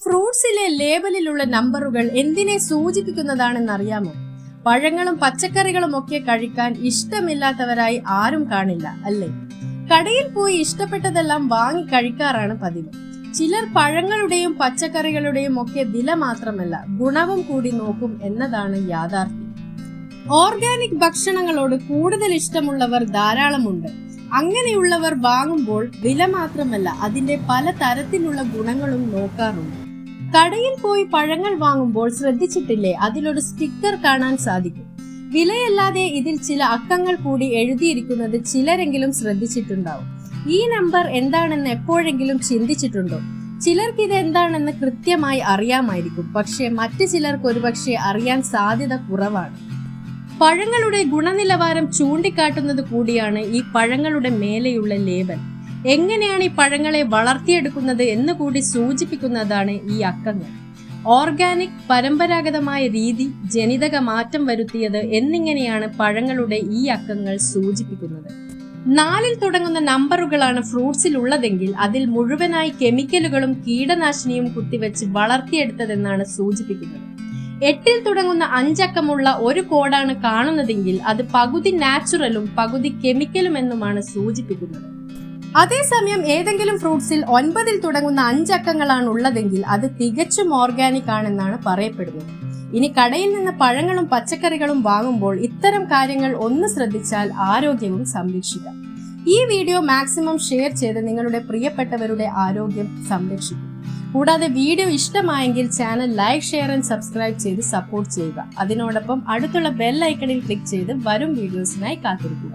ഫ്രൂട്ട്സിലെ ലേബലിലുള്ള നമ്പറുകൾ എന്തിനെ സൂചിപ്പിക്കുന്നതാണെന്നറിയാമോ? പഴങ്ങളും പച്ചക്കറികളും ഒക്കെ കഴിക്കാൻ ഇഷ്ടമില്ലാത്തവരായി ആരും കാണില്ല, അല്ലേ? കടയിൽ പോയി ഇഷ്ടപ്പെട്ടതെല്ലാം വാങ്ങി കഴിക്കാറാണ് പതിവ്. ചിലർ പഴങ്ങളുടെയും പച്ചക്കറികളുടെയും ഒക്കെ വില മാത്രമല്ല, ഗുണവും കൂടി നോക്കും എന്നതാണ് യാഥാർത്ഥ്യം. ഓർഗാനിക് ഭക്ഷണങ്ങളോട് കൂടുതൽ ഇഷ്ടമുള്ളവർ ധാരാളമുണ്ട്. അങ്ങനെയുള്ളവർ വാങ്ങുമ്പോൾ വില മാത്രമല്ല, അതിന്റെ പല തരത്തിലുള്ള ഗുണങ്ങളും നോക്കാറുണ്ട്. കടയിൽ പോയി പഴങ്ങൾ വാങ്ങുമ്പോൾ ശ്രദ്ധിച്ചിട്ടില്ലേ, അതിലൊരു സ്റ്റിക്കർ കാണാൻ സാധിക്കും. വിലയല്ലാതെ ഇതിൽ ചില അക്കങ്ങൾ കൂടി എഴുതിയിരിക്കുന്നത് ചിലരെങ്കിലും ശ്രദ്ധിച്ചിട്ടുണ്ടാവും. ഈ നമ്പർ എന്താണെന്ന് എപ്പോഴെങ്കിലും ചിന്തിച്ചിട്ടുണ്ടോ? ചിലർക്ക് ഇത് എന്താണെന്ന് കൃത്യമായി അറിയാമായിരിക്കും, പക്ഷെ മറ്റു ചിലർക്ക് ഒരുപക്ഷെ അറിയാൻ സാധ്യത കുറവാണ്. പഴങ്ങളുടെ ഗുണനിലവാരം ചൂണ്ടിക്കാട്ടുന്നത് കൂടിയാണ് ഈ പഴങ്ങളുടെ മേലെയുള്ള ലേബൽ. എങ്ങനെയാണ് ഈ പഴങ്ങളെ വളർത്തിയെടുക്കുന്നത് എന്ന് കൂടി സൂചിപ്പിക്കുന്നതാണ് ഈ അക്കങ്ങൾ. ഓർഗാനിക്, പരമ്പരാഗതമായ രീതി, ജനിതക മാറ്റം വരുത്തിയത് എന്നിങ്ങനെയാണ് പഴങ്ങളുടെ ഈ അക്കങ്ങൾ സൂചിപ്പിക്കുന്നത്. 4 തുടങ്ങുന്ന നമ്പറുകളാണ് ഫ്രൂട്ട്സിൽ ഉള്ളതെങ്കിൽ അതിൽ മുഴുവനായി കെമിക്കലുകളും കീടനാശിനിയും കുത്തിവെച്ച് വളർത്തിയെടുത്തതെന്നാണ് സൂചിപ്പിക്കുന്നത്. 8 തുടങ്ങുന്ന 5 അക്കമുള്ള ഒരു കോഡാണ് കാണുന്നതെങ്കിൽ അത് പകുതി നാച്ചുറലും പകുതി കെമിക്കലും എന്നുമാണ് സൂചിപ്പിക്കുന്നത്. അതേസമയം ഏതെങ്കിലും ഫ്രൂട്ട്സിൽ 9 തുടങ്ങുന്ന 5 അക്കങ്ങളാണ് ഉള്ളതെങ്കിൽ അത് തികച്ചും ഓർഗാനിക് ആണെന്നാണ് പറയപ്പെടുന്നത്. ഇനി കടയിൽ നിന്ന് പഴങ്ങളും പച്ചക്കറികളും വാങ്ങുമ്പോൾ ഇത്തരം കാര്യങ്ങൾ ഒന്ന് ശ്രദ്ധിച്ചാൽ ആരോഗ്യവും സംരക്ഷിക്കാം. ഈ വീഡിയോ മാക്സിമം ഷെയർ ചെയ്ത് നിങ്ങളുടെ പ്രിയപ്പെട്ടവരുടെ ആരോഗ്യം സംരക്ഷിക്കും. കൂടാതെ വീഡിയോ ഇഷ്ടമായെങ്കിൽ channel like, share and subscribe ചെയ്ത് സപ്പോർട്ട് ചെയ്യുക. അതിനോടൊപ്പം അടുത്തുള്ള ബെൽ ഐക്കണിൽ ക്ലിക്ക് ചെയ്ത് വരും വീഡിയോസിനായി കാത്തിരിക്കുക.